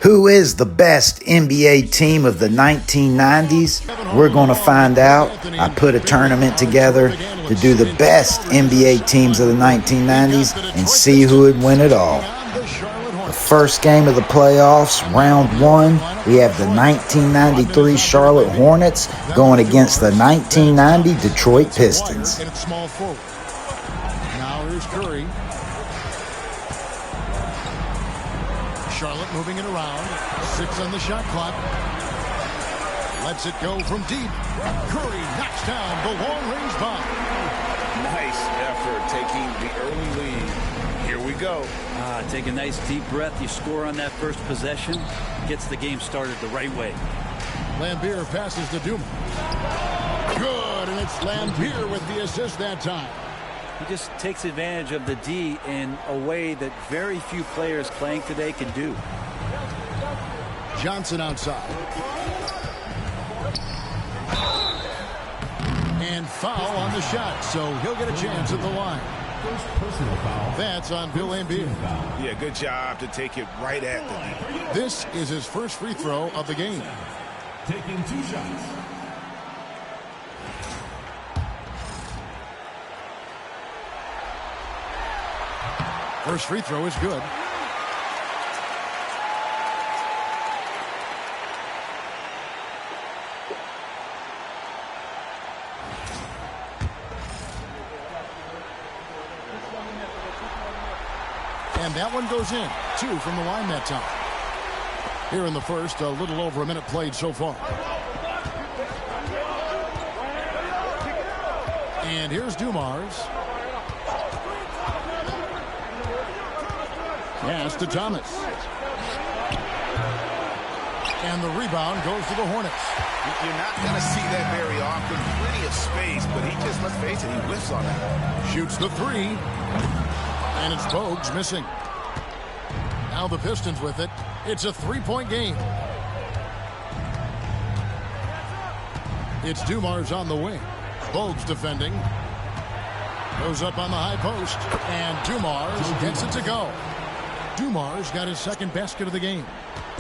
Who is the best NBA team of the 1990s? We're going to find out. I put a tournament together to do the best NBA teams of the 1990s and see who would win it all. The first game of the playoffs, round one, we have the 1993 Charlotte Hornets going against the 1990 Detroit Pistons. Now here's Curry. Charlotte moving it around. 6 on the shot clock. Lets it go from deep. Curry knocks down the long-range bomb. Nice effort taking the early lead. Here we go. Take a nice deep breath. You score on that first possession. Gets the game started the right way. Lambier passes to Duma. Good, and it's Lambier with the assist that time. He just takes advantage of the D in a way that very few players playing today can do. Johnson outside. And foul on the shot, so he'll get a chance at the line. First personal foul. That's on Bill Lambier. Yeah, good job to take it right at the D. This is his first free throw of the game. Taking 2 shots. First free throw is good. And that one goes in. 2 from the line that time. Here in the first, a little over a minute played so far. And here's Dumars. Pass to Thomas. And the rebound goes to the Hornets. You're not going to see that very often. Plenty of space, but he just, let's face it, he whiffs on that. Shoots the 3. And it's Bogues missing. Now the Pistons with it. It's a 3-point game. It's Dumars on the wing. Bogues defending. Goes up on the high post. And Dumars gets it to go. Dumars got his second basket of the game.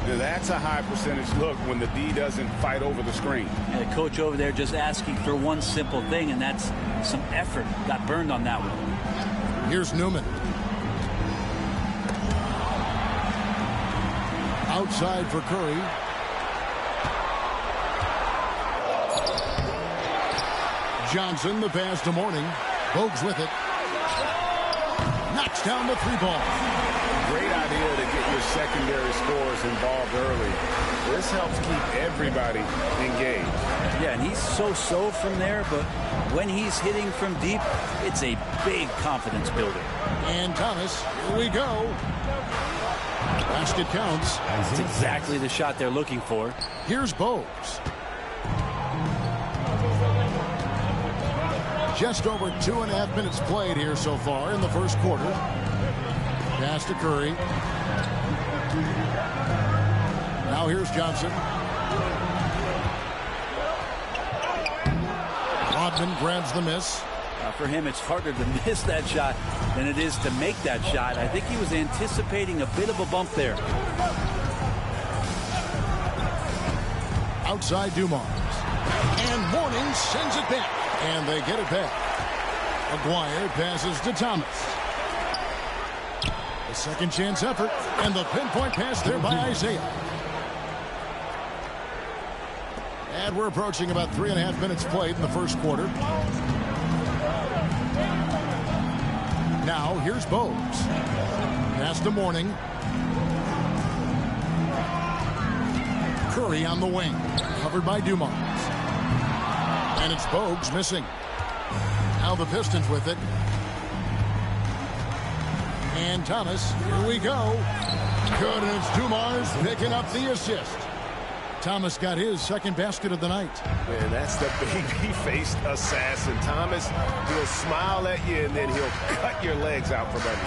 Now that's a high percentage look when the D doesn't fight over the screen. And the coach over there just asking for one simple thing, and that's some effort. Got burned on that one. Here's Newman. Outside for Curry. Johnson, the pass to Mourning. Bogues with it. Knocks down the 3-ball. Great idea to get your secondary scorers involved early. This helps keep everybody engaged. Yeah, and he's so-so from there, but when he's hitting from deep, it's a big confidence builder. And Thomas, here we go. Basket counts. That's exactly the shot they're looking for. Here's Bogues. Just over 2.5 minutes played here so far in the first quarter. Pass to Curry. Now here's Johnson. Rodman grabs the miss. For him, it's harder to miss that shot than it is to make that shot. I think he was anticipating a bit of a bump there. Outside Dumars. And Mourning sends it back. And they get it back. Maguire passes to Thomas. A second chance effort. And the pinpoint pass there by Isaiah. And we're approaching about 3.5 minutes played in the first quarter. Now here's Bogues. Pass to Mourning. Curry on the wing. Covered by Dumars. And it's Bogues missing. Now the Pistons with it. And Thomas, here we go. Good, and it's Dumars picking up the assist. Thomas got his second basket of the night. Man, that's the baby-faced assassin. Thomas, he'll smile at you, and then he'll cut your legs out from under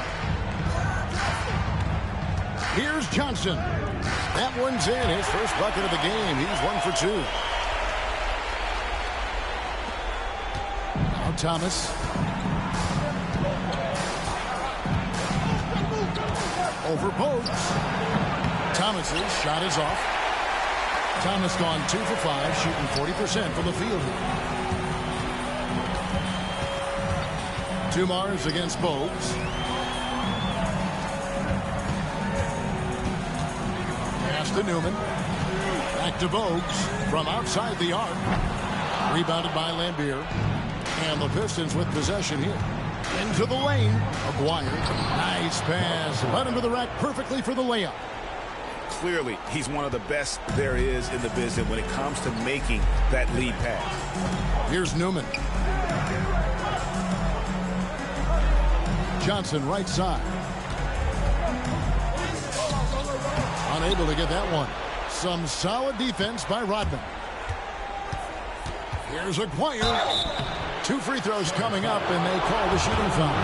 you. Here's Johnson. That one's in. His first bucket of the game. He's 1 for 2. Now Thomas. Over Bogues. Thomas's shot is off. Thomas gone 2 for 5, shooting 40% from the field here. Dumars against Bogues. Pass to Newman. Back to Bogues from outside the arc. Rebounded by Lambier. And the Pistons with possession here. Into the lane. Aguirre. Nice pass. Led into the rack perfectly for the layup. Clearly, he's one of the best there is in the business when it comes to making that lead pass. Here's Newman. Johnson right side. Unable to get that one. Some solid defense by Rodman. Here's Aguirre. 2 free throws coming up, and they call the shooting foul.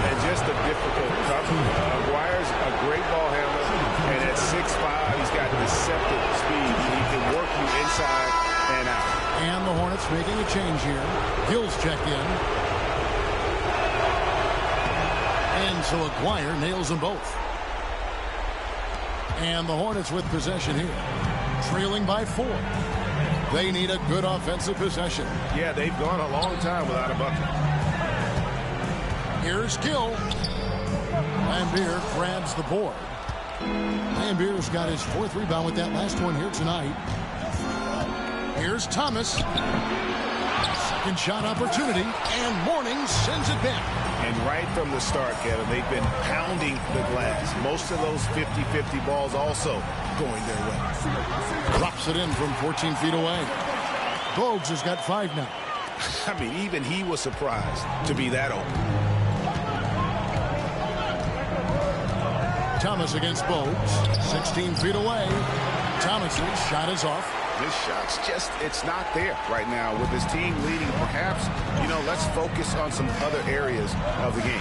And just a difficult cover. Aguirre's a great ball handler, and at 6'5", he's got deceptive speed. He can work you inside and out. And the Hornets making a change here. Gill's checked in. And so Aguirre nails them both. And the Hornets with possession here. Trailing by 4. They need a good offensive possession. Yeah, they've gone a long time without a bucket. Here's Gill. Lambier grabs the board. Lambier's got his 4th rebound with that last one here tonight. Here's Thomas. Second shot opportunity, and Mourning sends it back. And right from the start, Kevin, they've been pounding the glass. Most of those 50-50 balls also going their way. Drops it in from 14 feet away. Bogues has got 5 now. I mean, even he was surprised to be that open. Thomas against Bogues. 16 feet away. Thomas's shot is off. This shot's just, it's not there right now with his team leading. Perhaps, let's focus on some other areas of the game.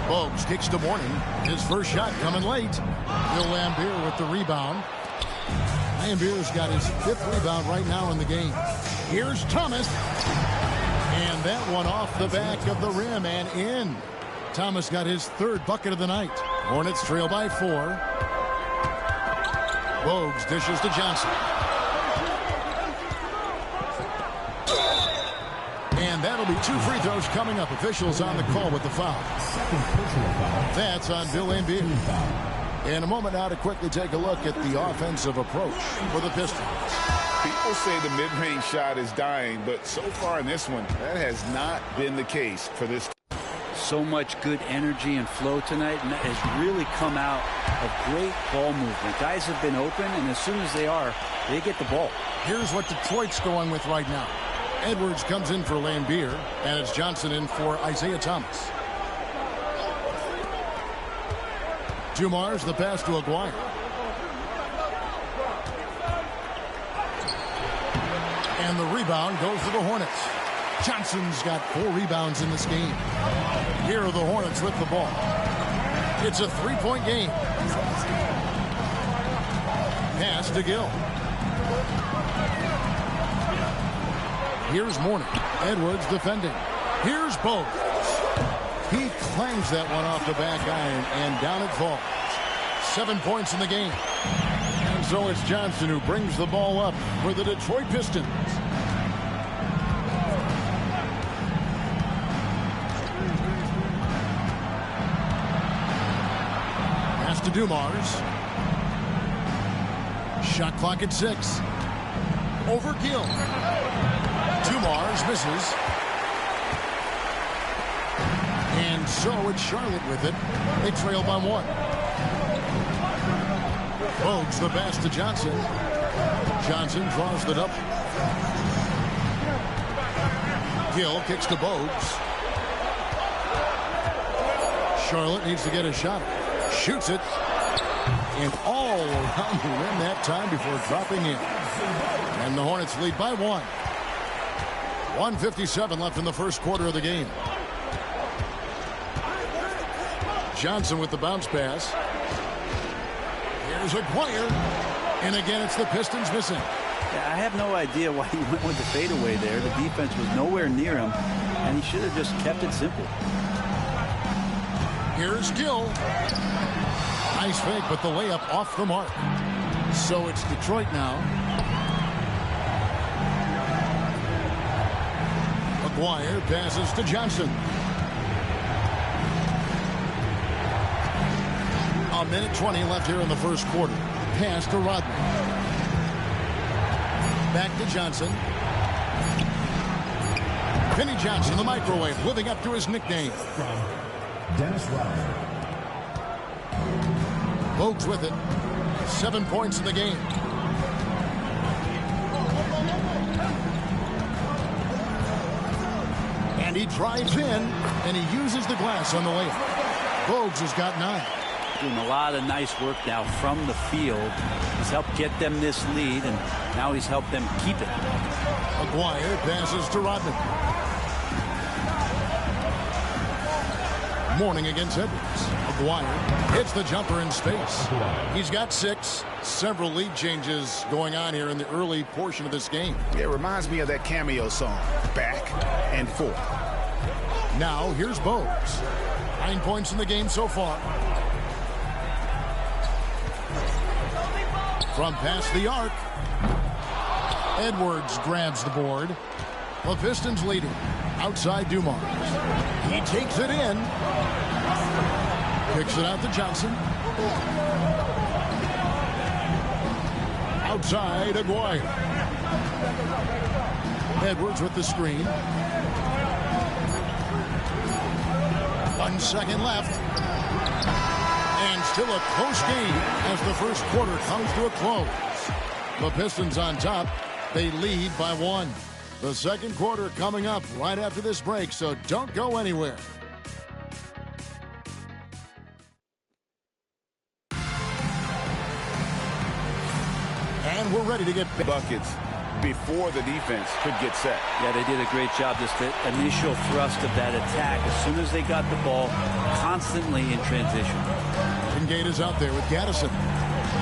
Bogues kicks to Mourning. His first shot coming late. Bill Lambier with the rebound. Lambier's got his 5th rebound right now in the game. Here's Thomas. And that one off the back of the rim and in. Thomas got his 3rd bucket of the night. Hornets trail by 4. Bogues dishes to Johnson. And that'll be 2 free throws coming up. Officials on the call with the foul. That's on Bill Lambier. In a moment now to quickly take a look at the offensive approach for the Pistons. People say the mid-range shot is dying, but so far in this one, that has not been the case for this. So much good energy and flow tonight, and that has really come out of great ball movement. Guys have been open, and as soon as they are, they get the ball. Here's what Detroit's going with right now. Edwards comes in for Lambier, and it's Johnson in for Isaiah Thomas. Dumars the pass to Aguirre. And the rebound goes to the Hornets. Johnson's got 4 rebounds in this game. Here are the Hornets with the ball. It's a 3-point game. Pass to Gill. Here's Mourning. Edwards defending. Here's Bogues. He clangs that one off the back iron, and down it falls. 7 points in the game. And so it's Johnson who brings the ball up for the Detroit Pistons. Pass to Dumars. Shot clock at 6. Over Gill. Dumars misses. And so it's Charlotte with it. They trail by 1. Bogues the pass to Johnson. Johnson draws the double. Gill kicks to Bogues. Charlotte needs to get a shot. Shoots it. And all around the rim that time before dropping in. And the Hornets lead by 1. 1:57 left in the first quarter of the game. Johnson with the bounce pass. Here's Aguirre. And again, it's the Pistons missing. Yeah, I have no idea why he went with the fadeaway there. The defense was nowhere near him, and he should have just kept it simple. Here's Gill. Nice fake, but the layup off the mark. So it's Detroit now. McGuire passes to Johnson. A minute 20 left here in the first quarter. Pass to Rodman. Back to Johnson. Vinnie Johnson, the microwave, living up to his nickname. Dennis Rodman. Bogues with it. 7 points in the game. And he drives in, and he uses the glass on the layup. Bogues has got 9. Doing a lot of nice work now from the field. He's helped get them this lead, and now he's helped them keep it. McGuire passes to Rodman. Morning against Edwards. McGuire hits the jumper in space. He's got 6. Several lead changes going on here in the early portion of this game. It reminds me of that cameo song, Back and Forth. Now here's Bogues. 9 points in the game so far. From past the arc. Edwards grabs the board. The Pistons leading. Outside Dumars. He takes it in. Kicks it out to Johnson. Outside Aguirre. Edwards with the screen. 1 second left. And still a close game as the first quarter comes to a close. The Pistons on top. They lead by 1. The second quarter coming up right after this break, so don't go anywhere. And we're ready to get buckets before the defense could get set. Yeah, they did a great job. Just the initial thrust of that attack. As soon as they got the ball, constantly in transition. Gate is out there with Gaddison.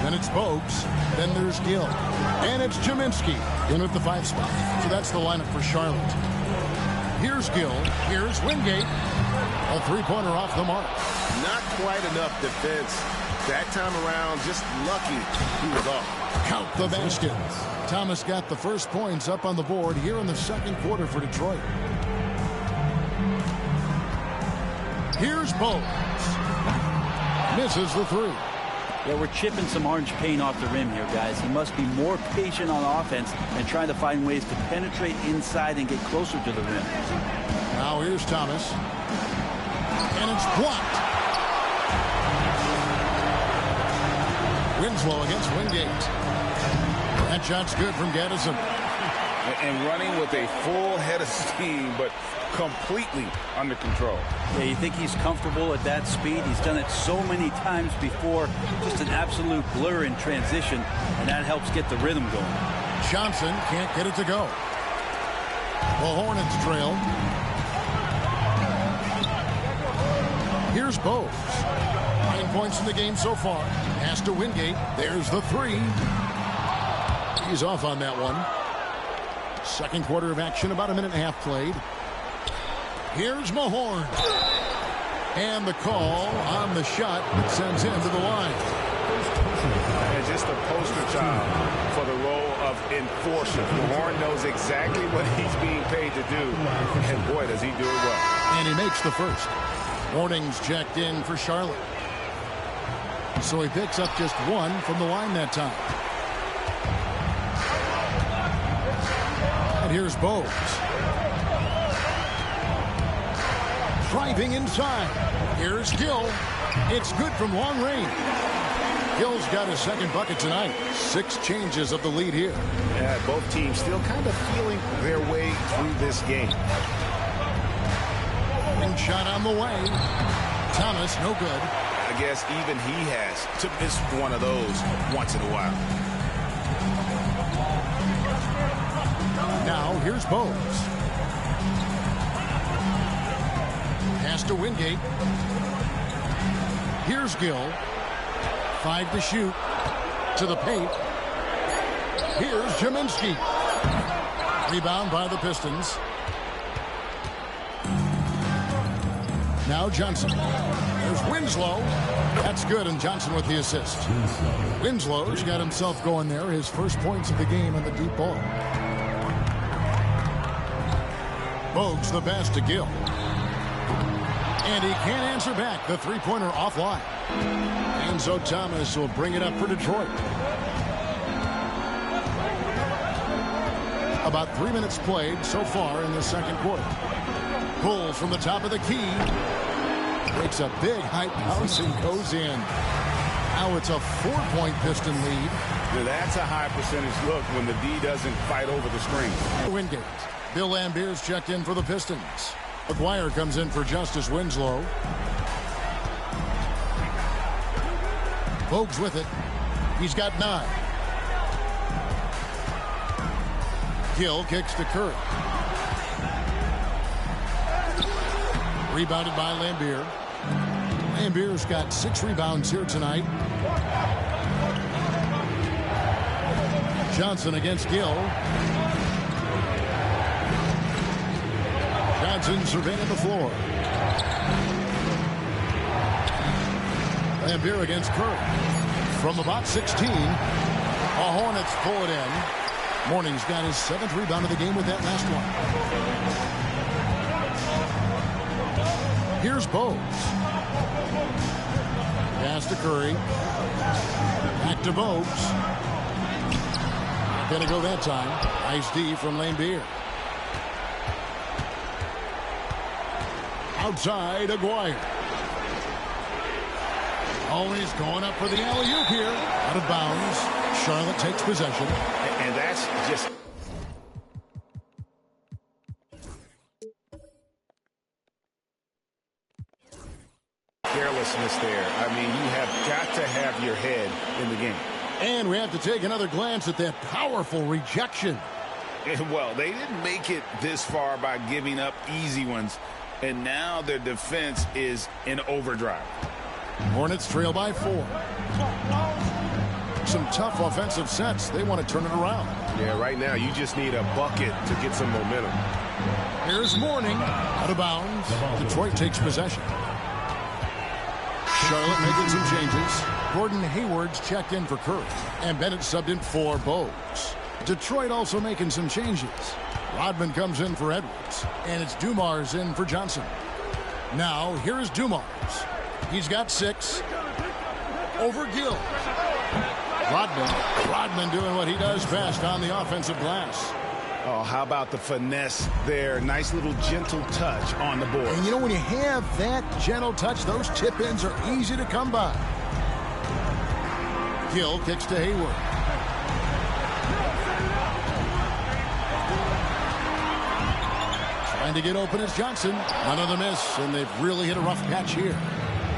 Then it's Bogues. Then there's Gill. And it's Chiminski in with the 5 spot. So that's the lineup for Charlotte. Here's Gill. Here's Wingate. A 3-pointer off the mark. Not quite enough defense. That time around, just lucky he was off. Count the baskets. Thomas got the first points up on the board here in the second quarter for Detroit. Here's Bogues. Misses the 3. Yeah, we're chipping some orange paint off the rim here, guys. He must be more patient on offense and trying to find ways to penetrate inside and get closer to the rim. Now here's Thomas. And it's blocked. Winslow against Wingate. That shot's good from Gaddison. And running with a full head of steam, but completely under control. Yeah, you think he's comfortable at that speed? He's done it so many times before. Just an absolute blur in transition, and that helps get the rhythm going. Johnson can't get it to go. The Hornets trail. Here's Bogues. 9 points in the game so far. Pass to Wingate. There's the 3. He's off on that one. Second quarter of action, about a minute and a half played. Here's Mahorn. And the call on the shot sends him to the line. And just a poster child for the role of enforcer. Mahorn knows exactly what he's being paid to do. And boy, does he do it well. And he makes the first. Warnings checked in for Charlotte. So he picks up just 1 from the line that time. And here's Bogues. Driving inside. Here's Gill. It's good from long range. Gill's got his second bucket tonight. 6 changes of the lead here. Yeah, both teams still kind of feeling their way through this game. And shot on the way. Thomas, no good. I guess even he has to miss one of those once in a while. Now here's Bogues. Pass to Wingate. Here's Gill. 5 to shoot. To the paint. Here's Chiminski. Rebound by the Pistons. Now Johnson. There's Winslow. That's good, and Johnson with the assist. Winslow's got himself going there. His first points of the game on the deep ball. Bogues the pass to Gill. And he can't answer back. The three-pointer offline. And so Thomas will bring it up for Detroit. About 3 minutes played so far in the second quarter. Pulls from the top of the key. Takes a big high bounce and goes in. Now it's a 4-point Piston lead. Now that's a high percentage look when the D doesn't fight over the screen. Wingate. Bill Lambier's checked in for the Pistons. McGuire comes in for Justice Winslow. Bogues with it. He's got 9. Gill kicks to Curry. Rebounded by Lambier. Lambier's got 6 rebounds here tonight. Johnson against Gill. Johnson surveying the floor. Lambier against Curry. From about 16, the Hornets pull it in. Morning's got his 7th rebound of the game with that last one. Here's Bogues. Pass to Curry. Back to Bogues. Not gonna go that time. Nice D from Lambier. Outside, Aguirre. Oh, he's going up for the alley-oop here. Out of bounds. Charlotte takes possession. And that's just... carelessness there. I mean, you have got to have your head in the game. And we have to take another glance at that powerful rejection. Well, they didn't make it this far by giving up easy ones. And now their defense is in overdrive. Hornets trail by 4. Some tough offensive sets. They want to turn it around. Yeah, right now you just need a bucket to get some momentum. Here's Morning. Out of bounds. Detroit takes possession. Charlotte making some changes. Gordon Hayward's checked in for Curry. And Bennett subbed in for Bogues. Detroit also making some changes. Rodman comes in for Edwards. And it's Dumars in for Johnson. Now, here is Dumars. He's got 6. Over Gill. Rodman doing what he does best on the offensive glass. Oh, how about the finesse there? Nice little gentle touch on the board. And you know, when you have that gentle touch, those tip-ins are easy to come by. Gill kicks to Hayward. Trying to get open is Johnson. Another miss, and they've really hit a rough patch here.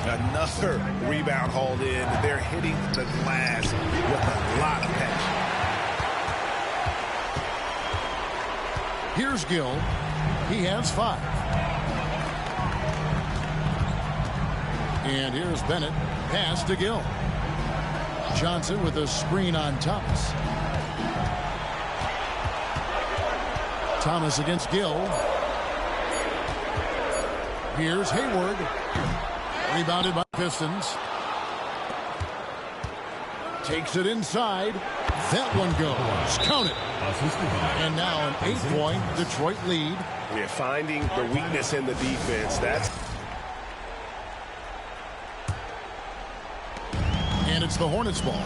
Another rebound hauled in. They're hitting the glass with a lot of passion. Here's Gill. He has 5. And here's Bennett. Pass to Gill. Johnson with a screen on Thomas. Thomas against Gill. Here's Hayward. Rebounded by Pistons. Takes it inside. That one goes. Count it. And now an 8-point Detroit lead. We're finding the weakness in the defense. That's... And it's the Hornets ball.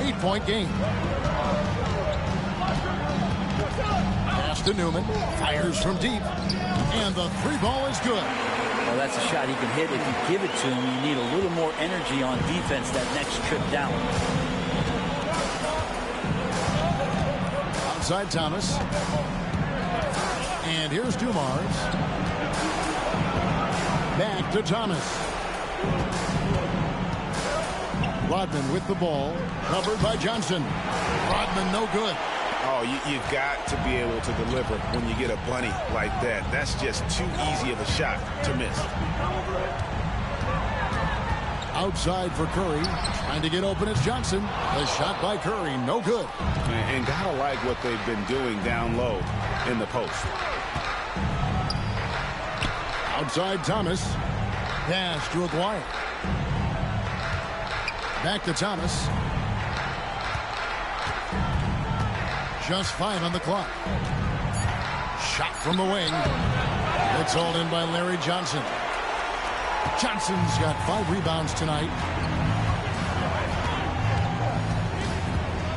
8-point game. Pass to Newman. Fires from deep. And the 3-ball is good. Well, that's a shot he can hit. If you give it to him, you need a little more energy on defense that next trip down. Outside Thomas. And here's Dumars. Back to Thomas. Rodman with the ball. Covered by Johnson. Rodman no good. Oh, you've got to be able to deliver when you get a bunny like that. That's just too easy of a shot to miss. Outside for Curry. Trying to get open is Johnson. The shot by Curry, no good. And gotta like what they've been doing down low in the post. Outside Thomas. Pass to Aguirre. Back to Thomas. Just 5 on the clock. Shot from the wing. It's hauled in by Larry Johnson. Johnson's got 5 rebounds tonight.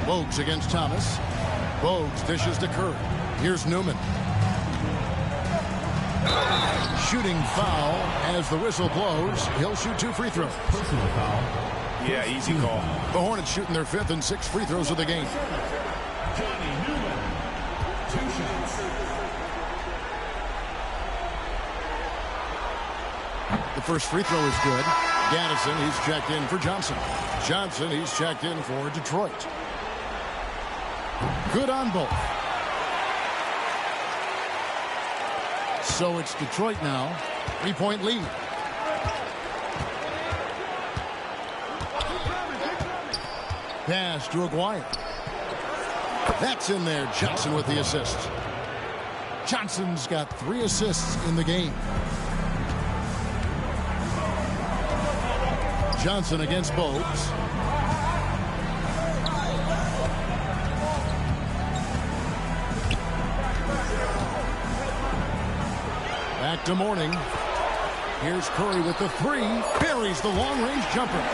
Bogues against Thomas. Bogues dishes to Curry. Here's Newman. Shooting foul as the whistle blows. He'll shoot 2 free throws. Personal foul. Yeah, easy call. The Hornets shooting their 5th and 6th free throws of the game. Johnny Newman. 2 shots. The first free throw is good. Gaddison, he's checked in for Johnson. Johnson, he's checked in for Detroit. Good on both. So it's Detroit now. 3-point lead. Pass to Aguirre. That's in there. Johnson with the assist. Johnson's got 3 assists in the game. Johnson against Bogues. Back to Mourning. Here's Curry with the 3. Buries the long-range jumper.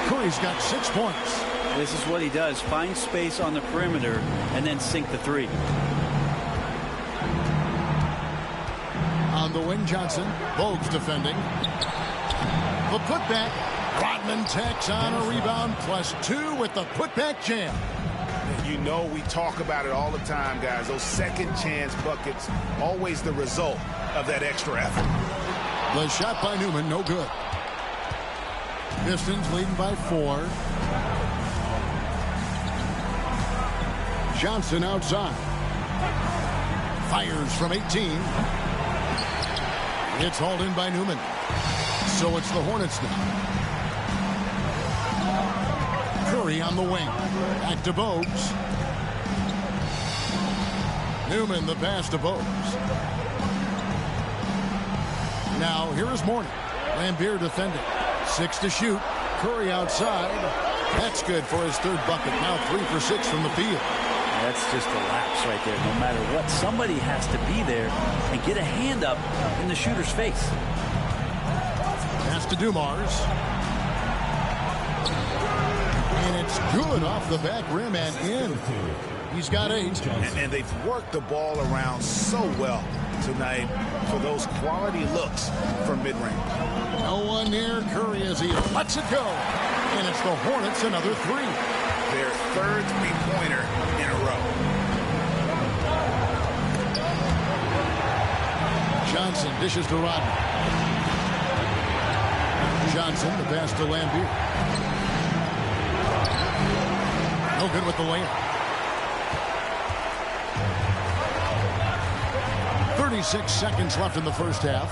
Curry's got 6 points. This is what he does. Find space on the perimeter and then sink the 3. On the wing, Johnson. Bogues defending. The putback. Rodman tacks on a rebound +2 with the putback jam. You know we talk about it all the time, guys. Those second chance buckets, always the result of that extra effort. The shot by Newman, no good. Pistons leading by 4. Johnson outside. Fires from 18. It's hauled in by Newman. So it's the Hornets now. Curry on the wing. Back to Bogues. Newman, the pass to Bogues. Now, here is Mourning. Lambier defending. 6 to shoot. Curry outside. That's good for his 3rd bucket. Now 3 for 6 from the field. That's just a lapse right there. No matter what, somebody has to be there and get a hand up in the shooter's face. Pass to Dumars. And it's good off the back rim and in. He's got 8. And they've worked the ball around so well tonight for those quality looks from mid-range. No one near Curry as he lets it go. And it's the Hornets another 3. Their 3rd three-pointer in a row. Johnson dishes to Rodman. Johnson, the pass to Lambier. No good with the layup. 36 seconds left in the first half.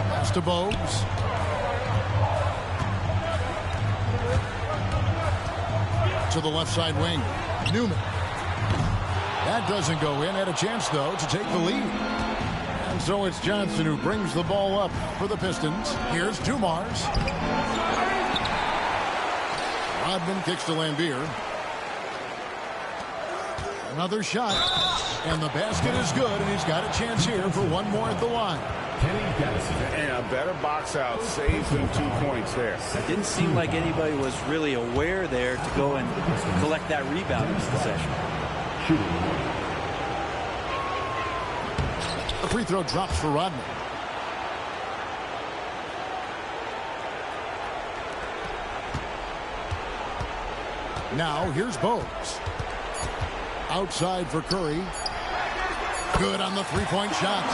Pass to Bogues. To the left side wing. Newman. That doesn't go in. Had a chance, though, to take the lead. And so it's Johnson who brings the ball up for the Pistons. Here's Dumars. Rodman kicks to Lambier. Another shot. And the basket is good, and he's got a chance here for one more at the line. And a better box out saves them 2 points there. It didn't seem like anybody was really aware there to go and collect that rebound in this possession. The free throw drops for Rodman. Now here's Bogues. Outside for Curry. Good on the 3-point shot.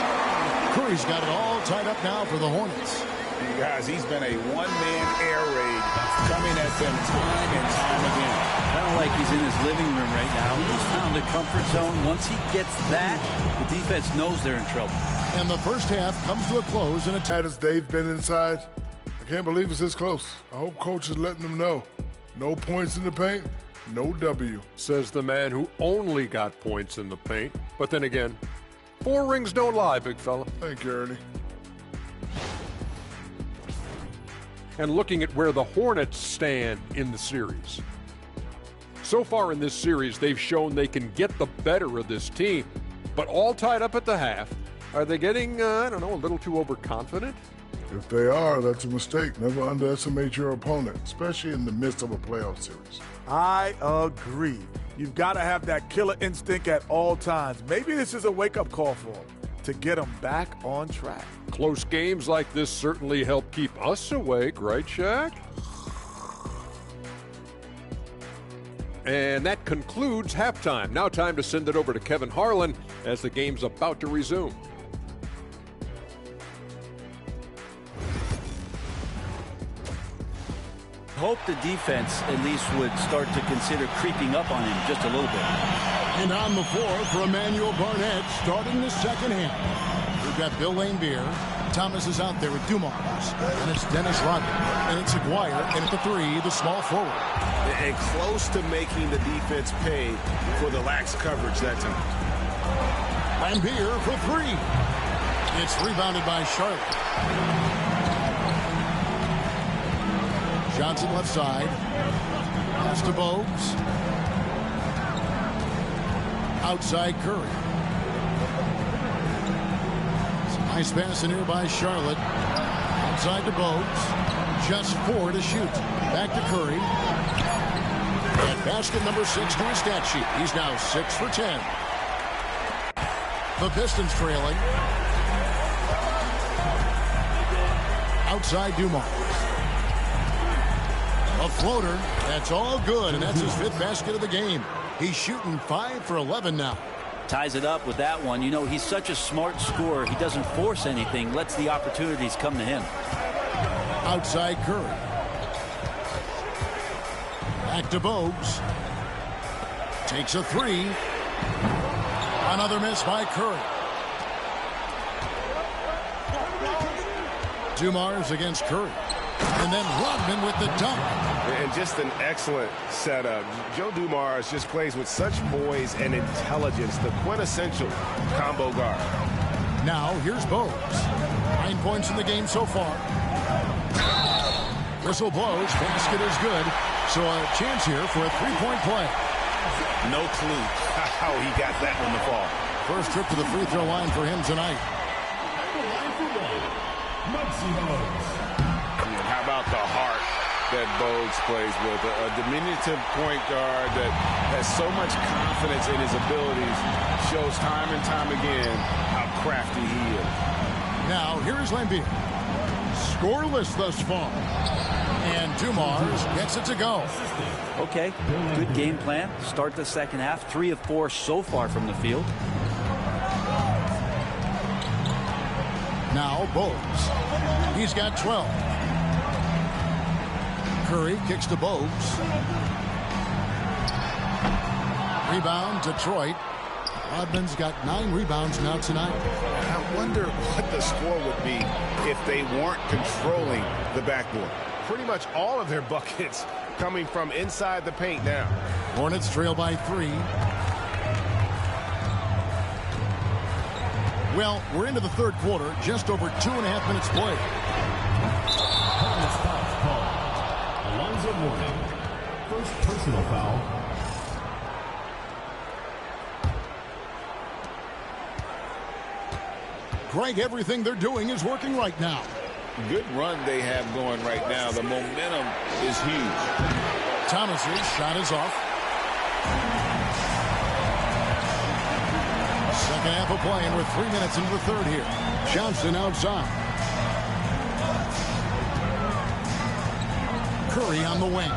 Curry's got it all tied up now for the Hornets. You guys, he's been a one-man air raid coming at them time and time again. Kind of like he's in his living room right now. He's found a comfort zone. Once he gets that, the defense knows they're in trouble. And the first half comes to a close in a tie. As they've been inside, I can't believe it's this close. I hope coach is letting them know. No points in the paint, no W. Says the man who only got points in the paint. But then again, 4 rings don't lie, big fella. Thank you, Ernie. and looking at where the Hornets stand in the series. So far in this series, they've shown they can get the better of this team, but all tied up at the half. Are they getting, I don't know, a little too overconfident? If they are, that's a mistake. Never underestimate your opponent, especially in the midst of a playoff series. I agree. You've got to have that killer instinct at all times. Maybe this is a wake-up call for them to get them back on track. Close games like this certainly help keep us awake, right, Shaq? And that concludes halftime. Now time to send it over to Kevin Harlan as the game's about to resume. Hope the defense at least would start to consider creeping up on him just a little bit. And on the floor for Emmanuel Barnett starting the second half. We've got Bill Laimbeer. Thomas is out there with Dumars. And it's Dennis Rodman. And it's Aguirre. And at the three, the small forward. And close to making the defense pay for the lax coverage that time. Laimbeer for three. It's rebounded by Charlotte. Johnson left side. Pass to Bogues. Outside Curry. Nice pass in here by Charlotte. Outside to Bogues. Just 4 to shoot. Back to Curry. And basket number 6 to his stat sheet. He's now 6 for 10. The Pistons trailing. Outside Dumars. A floater. That's all good, and that's his 5th basket of the game. He's shooting 5 for 11 now. Ties it up with that one. You know, he's such a smart scorer. He doesn't force anything, lets the opportunities come to him. Outside Curry. Back to Bogues. Takes a 3. Another miss by Curry. Dumars against Curry. And then Rodman with the dunk. And just an excellent setup. Joe Dumars just plays with such poise and intelligence, the quintessential combo guard. Now, here's Bogues. 9 points in the game so far. Whistle blows. Basket is good. So a chance here for a 3-point play. No clue how he got that one to fall. First trip to the free throw line for him tonight. How about the heart that Bogues plays with? A diminutive point guard that has so much confidence in his abilities, shows time and time again how crafty he is. Now, here is Laimbeer. Scoreless thus far. And Dumars gets it to go. Okay, good game plan. Start the second half. 3 of 4 so far from the field. Now, Bogues. He's got 12. Curry kicks to Bogues. Rebound, Detroit. Rodman's got 9 rebounds now tonight. I wonder what the score would be if they weren't controlling the backboard. Pretty much all of their buckets coming from inside the paint now. Hornets trail by 3. Well, we're into the third quarter, just over 2.5 minutes played. Hornets foul called. Alonzo Mourning. First personal foul. Greg, everything they're doing is working right now. Good run they have going right now. The momentum is huge. Thomas's shot is off. Second half of play, and we're 3 minutes into the third here. Johnson outside. Curry on the wing.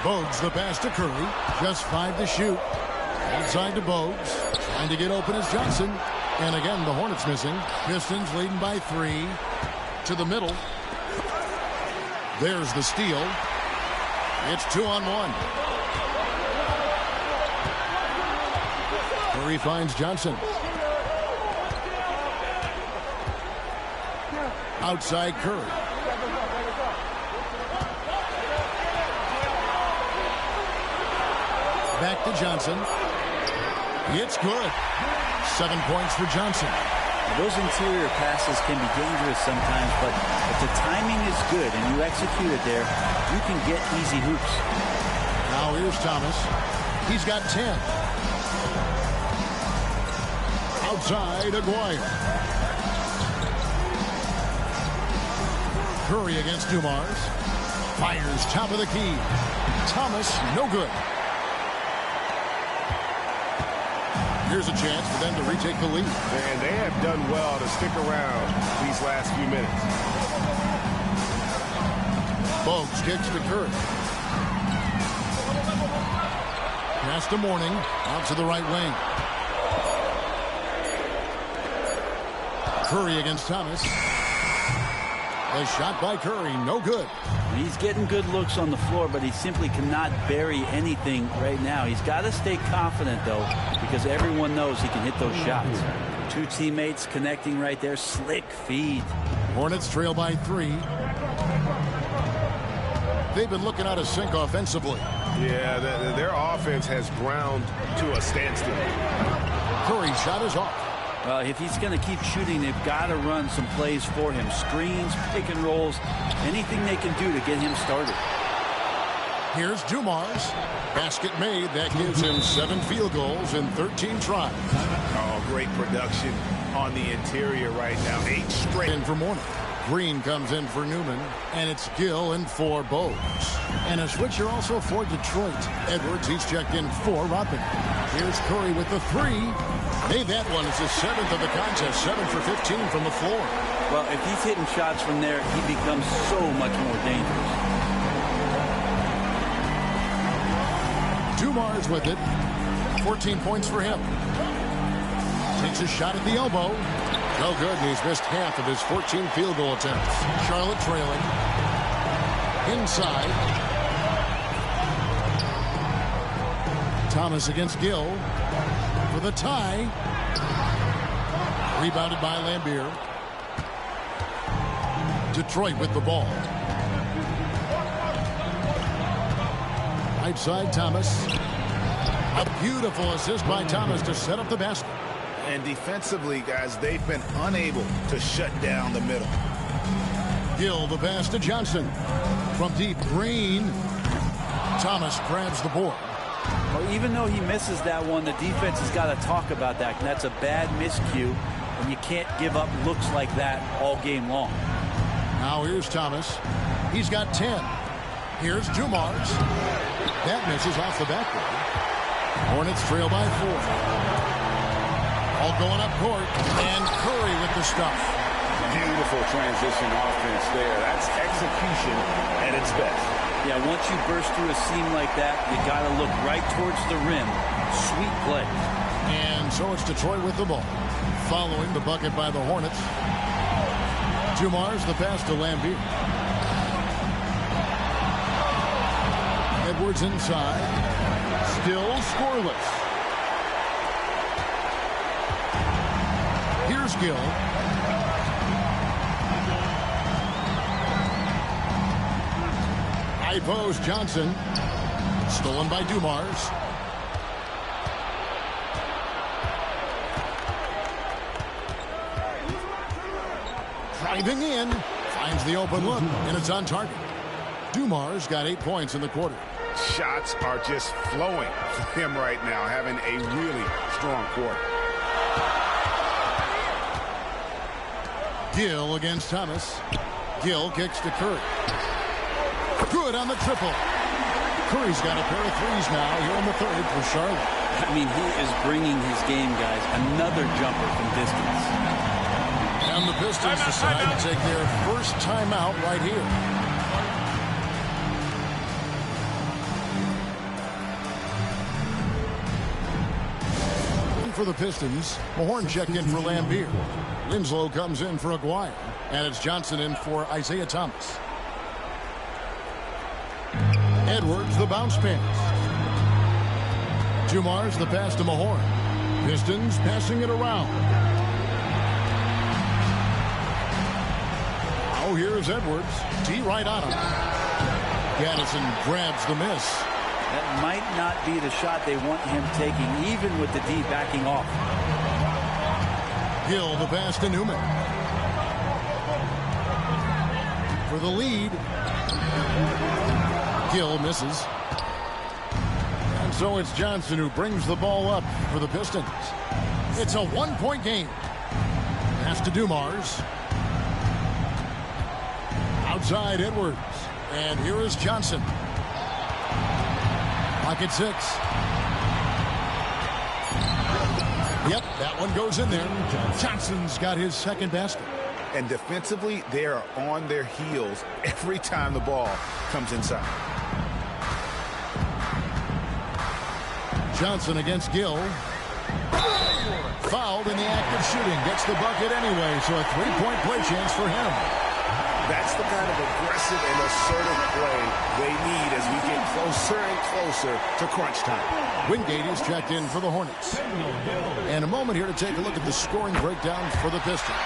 Bogues the pass to Curry. Just 5 to shoot. Outside to Bogues. Trying to get open is Johnson. And again, the Hornets missing. Pistons leading by 3. To the middle. There's the steal. It's 2-on-1. Curry finds Johnson. Outside Curry. Back to Johnson. It's good. 7 points for Johnson. Those interior passes can be dangerous sometimes, but if the timing is good and you execute it there, you can get easy hoops. Now here's Thomas. He's got 10. Outside, Aguirre. Curry against Dumars. Fires top of the key. Thomas, no good. Here's a chance for them to retake the lead. And they have done well to stick around these last few minutes. Bogues kicks to Curry. Pass to Mourning. Out to the right wing. Curry against Thomas. A shot by Curry, no good. He's getting good looks on the floor, but he simply cannot bury anything right now. He's got to stay confident, though, because everyone knows he can hit those shots. Two teammates connecting right there. Slick feed. Hornets trail by 3. They've been looking out of sync offensively. Yeah, their offense has ground to a standstill. Curry's shot is off. Well, if he's going to keep shooting, they've got to run some plays for him. Screens, pick and rolls, anything they can do to get him started. Here's Dumars. Basket made. That gives him 7 field goals in 13 tries. Oh, great production on the interior right now. 8 straight. In for Mourning. Green comes in for Newman, and it's Gill in for Bogues. And a switcher also for Detroit. Edwards, he's checked in for Rodman. Here's Curry with the 3. Made that one. It's his 7th of the contest. 7 for 15 from the floor. Well, if he's hitting shots from there, he becomes so much more dangerous. Dumars with it. 14 points for him. Takes a shot at the elbow. No good, and he's missed half of his 14 field goal attempts. Charlotte trailing. Inside. Thomas against Gill. For the tie. Rebounded by Lambier. Detroit with the ball. Right side, Thomas. A beautiful assist by Thomas to set up the basket. And defensively, guys, they've been unable to shut down the middle. Gill, the pass to Johnson. From deep, Green. Thomas grabs the board. Well, even though he misses that one, the defense has got to talk about that. And that's a bad miscue, and you can't give up looks like that all game long. Now here's Thomas. He's got 10. Here's Dumars. That misses off the backboard. Hornets trail by 4. All going up court, and Curry with the stuff. Beautiful transition offense there. That's execution at its best. Yeah, once you burst through a seam like that, you got to look right towards the rim. Sweet play. And so it's Detroit with the ball. Following the bucket by the Hornets. Dumars, the pass to Lambier. Edwards inside. Still scoreless. Here's Gill. High post, Johnson. Stolen by Dumars. Driving in. Finds the open look, and it's on target. Dumars got 8 points in the quarter. Shots are just flowing for him right now, having a really strong quarter. Gill against Thomas. Gill kicks to Curry. Good on the triple. Curry's got a pair of threes now here in the third for Charlotte. I mean, he is bringing his game, guys. Another jumper from distance. And the Pistons decide to take their first timeout right here. For the Pistons, Mahorn checked in for Lambier. Winslow comes in for Aguirre. And it's Johnson in for Isaiah Thomas. Edwards, the bounce pass. Dumars, the pass to Mahorn. Pistons passing it around. Oh, here's Edwards. D right on him. Gaddison grabs the miss. That might not be the shot they want him taking, even with the D backing off. Hill the pass to Newman. For the lead. Gill misses. And so it's Johnson who brings the ball up for the Pistons. It's a one-point game. Pass to Dumars. Outside Edwards. And here is Johnson. Pocket 6. Yep, that one goes in there. Johnson's got his second basket. And defensively, they are on their heels every time the ball comes inside. Johnson against Gill. Fouled in the act of shooting. Gets the bucket anyway, so a three-point play chance for him. That's the kind of aggressive and assertive play they need as we get closer and closer to crunch time. Wingate is checked in for the Hornets. And a moment here to take a look at the scoring breakdown for the Pistons.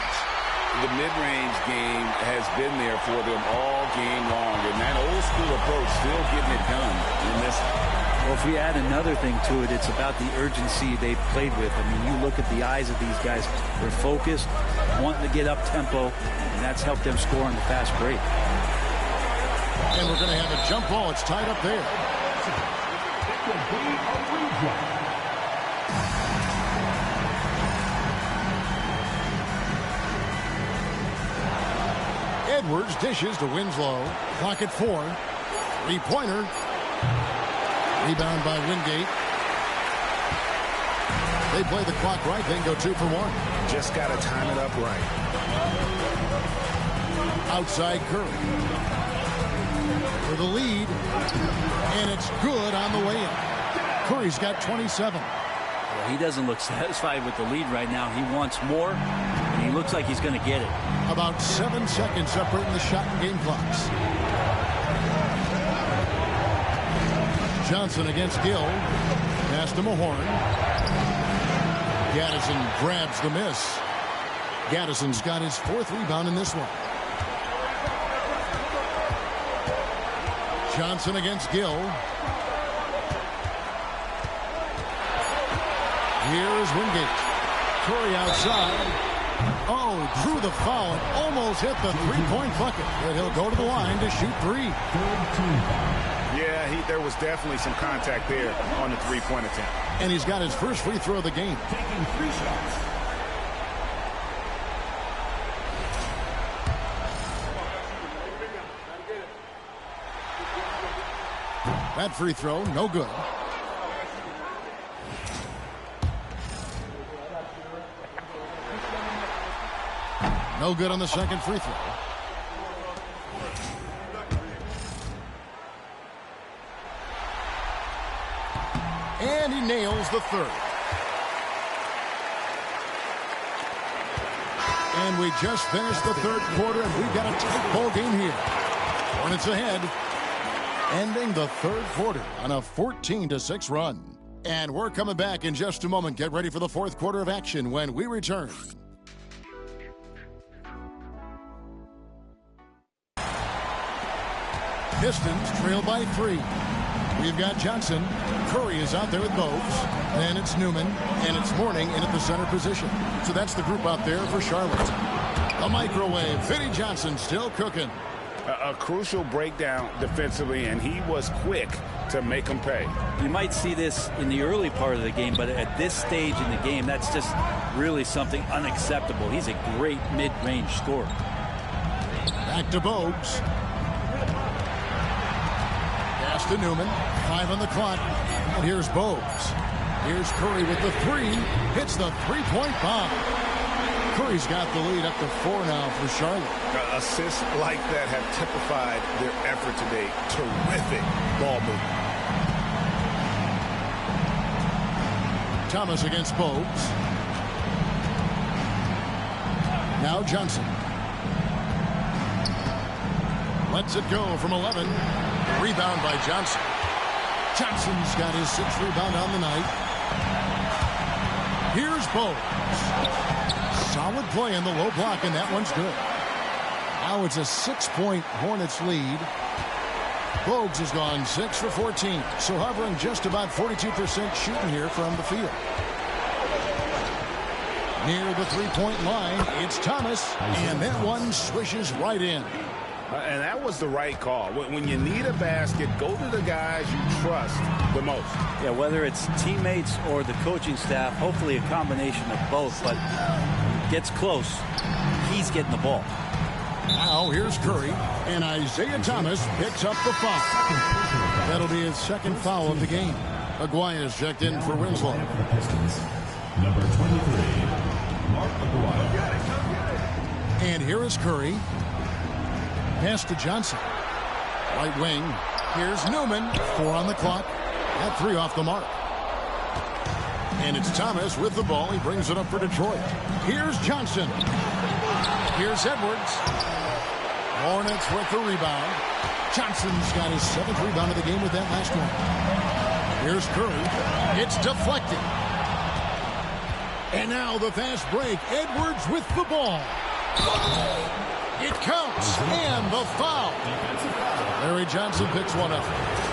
The mid-range game has been there for them all game long, and that old-school approach still getting it done in this. Well, if we add another thing to it, it's about the urgency they've played with. I mean, you look at the eyes of these guys. They're focused, wanting to get up tempo, and that's helped them score on the fast break. And we're going to have a jump ball. It's tied up there. Edwards dishes to Winslow. Clock at 4. Three-pointer. Rebound by Wingate. They play the clock right, then go 2 for 1. Just got to time it up right. Outside Curry. For the lead. And it's good on the way in. Curry's got 27. Well, he doesn't look satisfied with the lead right now. He wants more, and he looks like he's going to get it. About 7 seconds separating the shot and game clocks. Johnson against Gill. Pass to Mahorn. Gaddison grabs the miss. Gaddison's got his 4th rebound in this one. Johnson against Gill. Here's Wingate. Curry outside. Oh, drew the foul and almost hit the three-point bucket. But he'll go to the line to shoot 3. Yeah, there was definitely some contact there on the three-point attempt. And he's got his first free throw of the game. Taking 3 shots. That free throw, no good. No good on the second free throw. And he nails the 3rd. And we just finished the 3rd quarter, and we've got a tight ball game here. Hornets ahead, ending the 3rd quarter on a 14-6 run. And we're coming back in just a moment. Get ready for the 4th quarter of action when we return. Pistons trail by 3. We've got Johnson. Curry is out there with Bogues. Then it's Newman. And it's Mourning in at the center position. So that's the group out there for Charlotte. The microwave. Vinnie Johnson still cooking. A crucial breakdown defensively, and he was quick to make them pay. You might see this in the early part of the game, but at this stage in the game, that's just really something unacceptable. He's a great mid-range scorer. Back to Bogues. Pass to Newman. 5 on the clock. And here's Bogues. Here's Curry with the 3. Hits the three-point bomb. Curry's got the lead up to 4 now for Charlotte. Assists like that have typified their effort today. Terrific ball movement. Thomas against Bogues. Now Johnson. Lets it go from 11. Rebound by Johnson. Johnson's got his 6th rebound on the night. Here's Bogues. Solid play in the low block, and that one's good. Now it's a 6-point Hornets lead. Bogues has gone 6 for 14, so hovering just about 42% shooting here from the field. Near the three-point line, it's Thomas, and that one swishes right in. And that was the right call. When you need a basket, go to the guys you trust the most. Yeah, whether it's teammates or the coaching staff, hopefully a combination of both, but gets close, he's getting the ball. Now here's Curry, and Isaiah Thomas picks up the foul. That'll be his second foul of the game. Aguayo's checked in for Winslow. For the Pistons, number 23, Mark Aguayo. And here is Curry. Pass to Johnson. Right wing. Here's Newman. 4 on the clock. At 3 off the mark. And it's Thomas with the ball. He brings it up for Detroit. Here's Johnson. Here's Edwards. Hornets with the rebound. Johnson's got his 7th rebound of the game with that last one. Here's Curry. It's deflected. And now the fast break. Edwards with the ball. It counts, and the foul. Larry Johnson picks one up.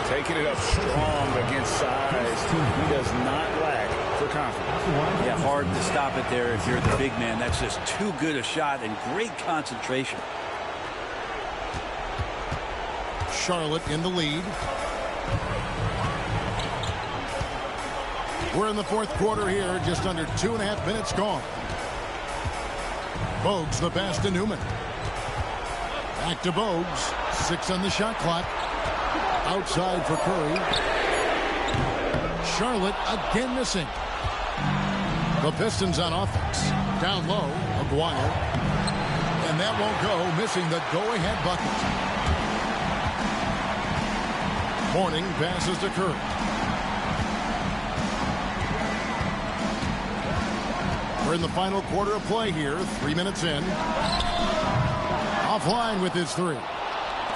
Taking it up strong against size. He does not lack for confidence. Yeah, hard to stop it there if you're the big man. That's just too good a shot and great concentration. Charlotte in the lead. We're in the fourth quarter here, just under 2.5 minutes gone. Bogues the pass to Newman. Back to Bogues. 6 on the shot clock. Outside for Curry. Charlotte again missing. The Pistons on offense. Down low, Aguayo. And that won't go, missing the go-ahead bucket. Morning passes to Curry. We're in the final quarter of play here. 3 minutes in. Offline with his 3.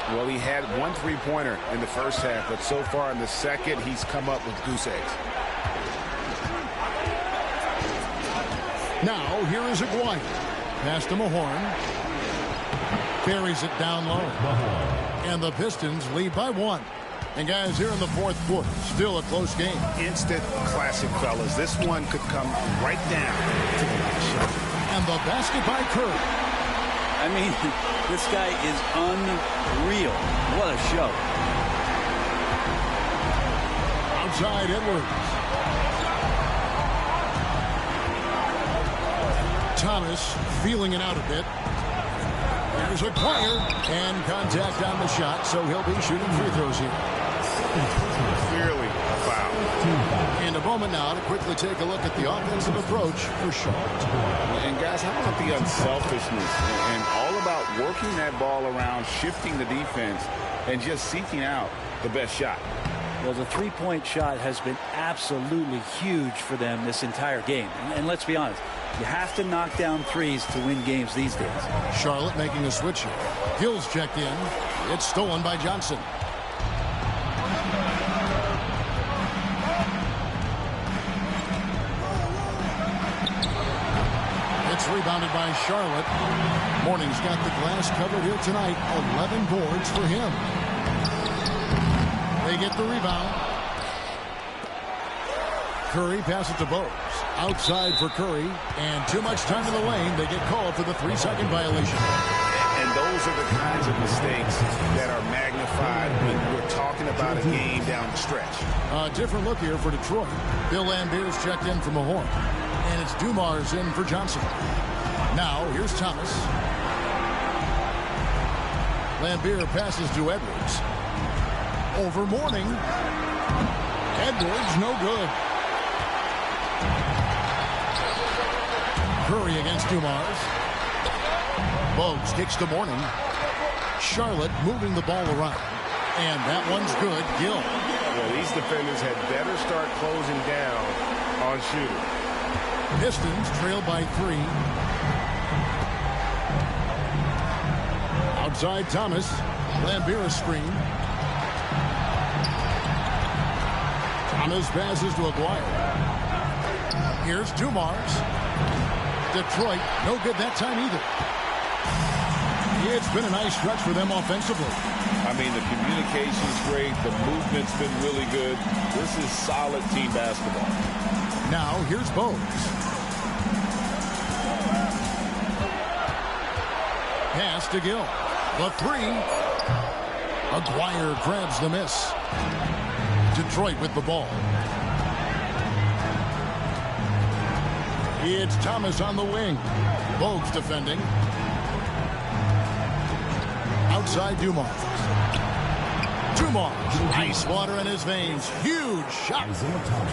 Well, he had 1 3-pointer in the first half, but so far in the second, he's come up with goose eggs. Now, here is Aguayo. Pass to Mahorn. Carries it down low. And the Pistons lead by 1. And guys, here in the fourth quarter, still a close game. Instant classic, fellas. This one could come right down to the last shot. And the basket by Curry. I mean, this guy is unreal. What a show. Outside Edwards. Thomas feeling it out a bit. There's Aguayo, and contact on the shot, so he'll be shooting free throws here. Clearly a foul. And a moment now to quickly take a look at the offensive approach for Charlotte. And guys, how about the unselfishness and all about working that ball around, shifting the defense, and just seeking out the best shot? Well, the three-point shot has been absolutely huge for them this entire game. And let's be honest, you have to knock down threes to win games these days. Charlotte making a switch here. Gill's checked in. It's stolen by Johnson. It's rebounded by Charlotte. Morning's got the glass covered here tonight. 11 boards for him. They get the rebound. Curry passes to Bogues. Outside for Curry. And too much time in the lane. They get called for the 3-second violation. And those are the kinds of mistakes that are magnified when we're talking about a game down the stretch. A different look here for Detroit. Bill Lambier's checked in for Mahorn. And it's Dumars in for Johnson. Now, here's Thomas. Lambier passes to Edwards. Over Morning. Edwards, no good. Curry against Dumars. Bogues kicks to Morning. Charlotte moving the ball around. And that one's good. Gill. Well, these defenders had better start closing down on shooting. Pistons trail by 3. Outside Thomas. Lambier screen. Thomas passes to Aguayo. Here's Dumars. Detroit, no good that time either. It's been a nice stretch for them offensively. I mean, the communication's great. The movement's been really good. This is solid team basketball. Now, here's Bogues. Pass to Gill. The three. Aguirre grabs the miss. Detroit with the ball. It's Thomas on the wing. Bogues defending. Outside Dumars. Ice water in his veins. Huge shot.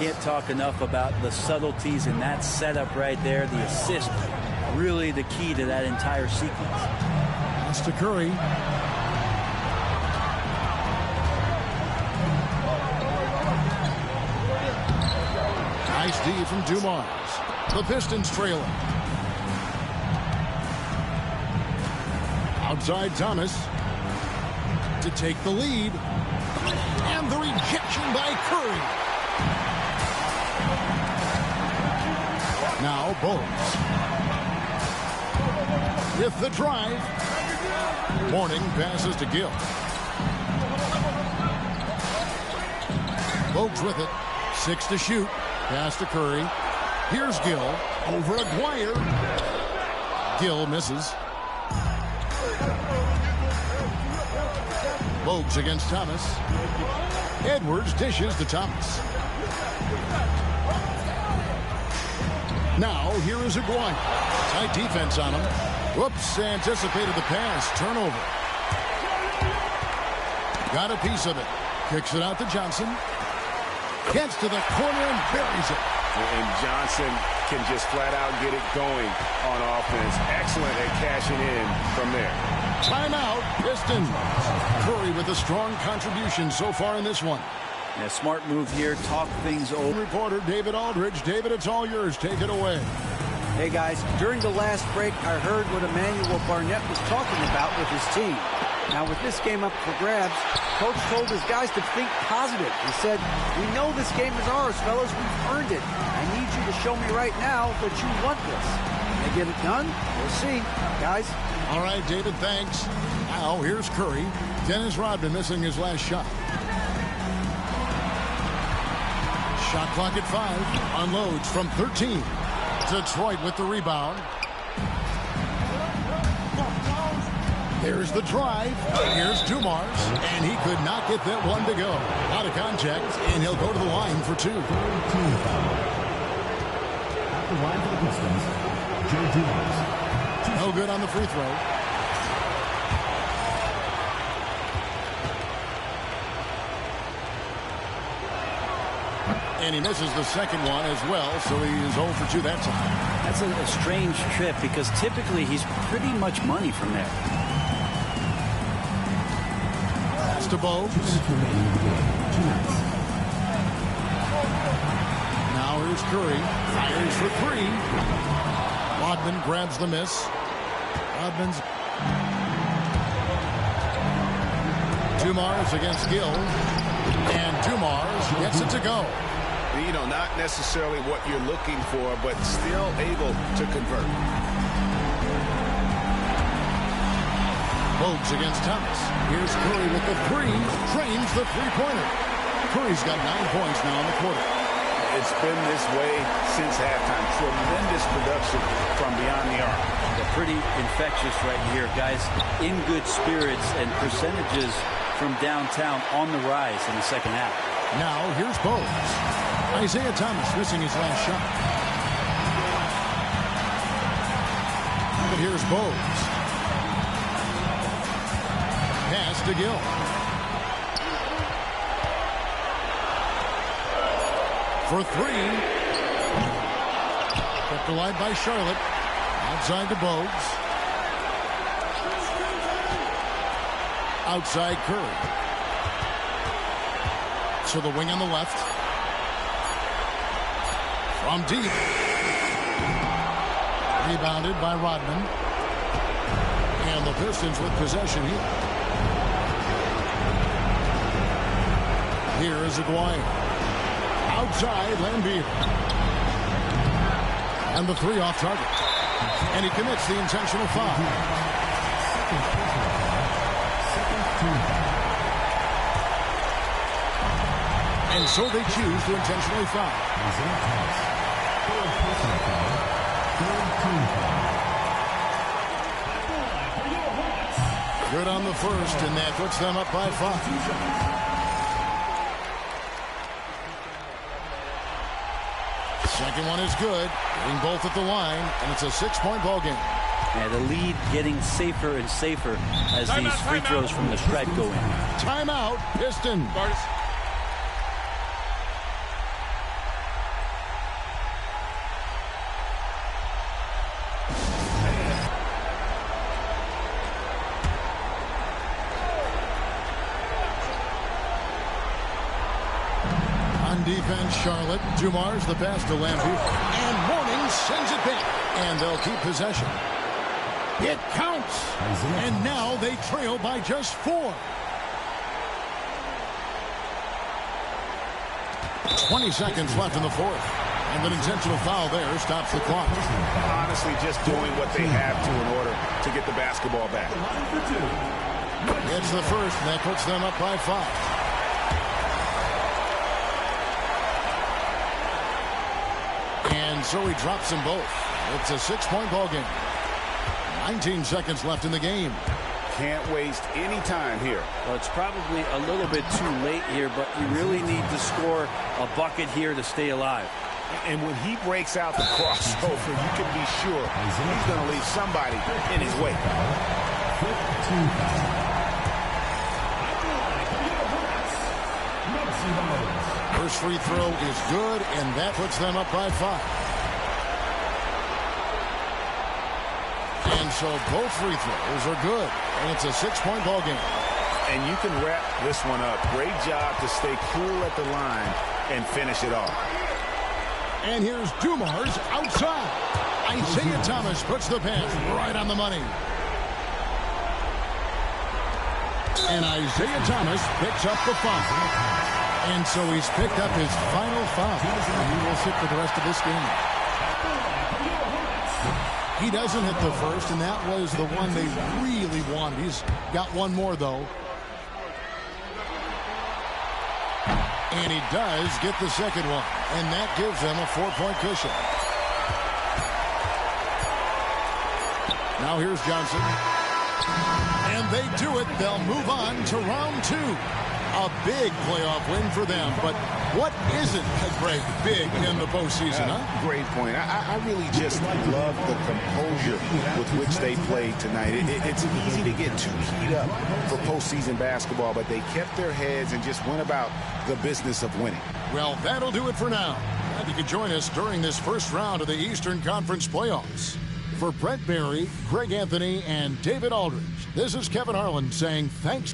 Can't talk enough about the subtleties in that setup right there. The assist, really the key to that entire sequence. Pass to Curry. Nice D from Dumars. The Pistons trailing. Outside Thomas to take the lead. And the rejection by Curry. Now Bogues. With the drive. Morning passes to Gill. Bogues with it. 6 to shoot. Pass to Curry. Here's Gill. Over Aguirre. Gill misses. Bogues against Thomas. Edwards dishes to Thomas. Now here is Aguirre. Tight defense on him. Whoops, anticipated the pass. Turnover. Got a piece of it. Kicks it out to Johnson. Gets to the corner and buries it. And Johnson can just flat out get it going on offense. Excellent at cashing in from there. Timeout, Pistons. Curry with a strong contribution so far in this one. Yeah, smart move here. Talk things over. Reporter David Aldridge. David, it's all yours. Take it away. Hey, guys. During the last break, I heard what Emmanuel Barnett was talking about with his team. Now, with this game up for grabs, Coach told his guys to think positive. He said, we know this game is ours, fellas. We've earned it. I need you to show me right now that you want this. Can they get it done? We'll see. Guys. All right, David, thanks. Now, here's Curry. Dennis Rodman missing his last shot. Shot clock at 5. Unloads from 13. Detroit with the rebound. There's the drive. Here's Dumars. And he could not get that one to go. Out of contact, and he'll go to the line for 2. At the line for the Pistons, Joe Dumars. No good on the free throw. And he misses the second one as well, so he is 0 for 2 that time. That's a strange trip because typically he's pretty much money from there. Pass to Bogues. Now here's Curry. Fires for 3. Rodman grabs the miss. Rodman's Dumars against Gill. And Dumars gets it to go. You know, not necessarily what you're looking for, but still able to convert. Bogues against Thomas. Here's Curry with the 3. Trains the three-pointer. Curry's got 9 points now in the quarter. It's been this way since halftime. Tremendous production from beyond the arc. They're pretty infectious right here, guys. In good spirits and percentages from downtown on the rise in the second half. Now here's Bogues. Isaiah Thomas missing his last shot. But here's Bogues. Pass to Gill. For 3. Kept alive by Charlotte. Outside to Bogues. Outside Curry. To the wing on the left. From deep. Rebounded by Rodman. And the Pistons with possession here. Here is Aguirre. Outside Lambeer. And the 3 off target. And he commits the intentional foul. And so they choose to intentionally foul. Good on the first, and that puts them up by 5. Second one is good. Getting both at the line, and it's a 6-point ball game. And the lead getting safer and safer as these free throws from the stripe go in. Timeout, Pistons. On defense, Charlotte. Dumars the pass to Lambeau. And Mourning sends it back. And they'll keep possession. It counts. And now they trail by just 4. 20 seconds left in the fourth. And an intentional foul there stops the clock. Honestly, just doing what they have to in order to get the basketball back. It's the first, and that puts them up by 5. And so he drops them both. It's a 6-point ball game. 19 seconds left in the game. Can't waste any time here. Well, it's probably a little bit too late here, but you really need to score a bucket here to stay alive. And when he breaks out the crossover, you can be sure he's going to leave somebody in his wake. First free throw is good, and that puts them up by 5. And so both free throws are good, and it's a 6-point ball game. And you can wrap this one up. Great job to stay cool at the line and finish it off. And here's Dumars outside. Isaiah Thomas puts the pass right on the money. And Isaiah Thomas picks up the foul. And so he's picked up his final foul. And he will sit for the rest of this game. He doesn't hit the first, and that was the one they really wanted. He's got one more, though. And he does get the second one, and that gives them a 4-point cushion. Now here's Johnson. And they do it. They'll move on to round 2. A big playoff win for them, but what isn't, Greg, big in the postseason, huh? Great point. I really just love the composure with which they played tonight. It's easy to get too keyed up for postseason basketball, but they kept their heads and just went about the business of winning. Well, that'll do it for now. Glad you could join us during this first round of the Eastern Conference playoffs. For Brett Barry, Greg Anthony, and David Aldridge, this is Kevin Harlan saying thanks.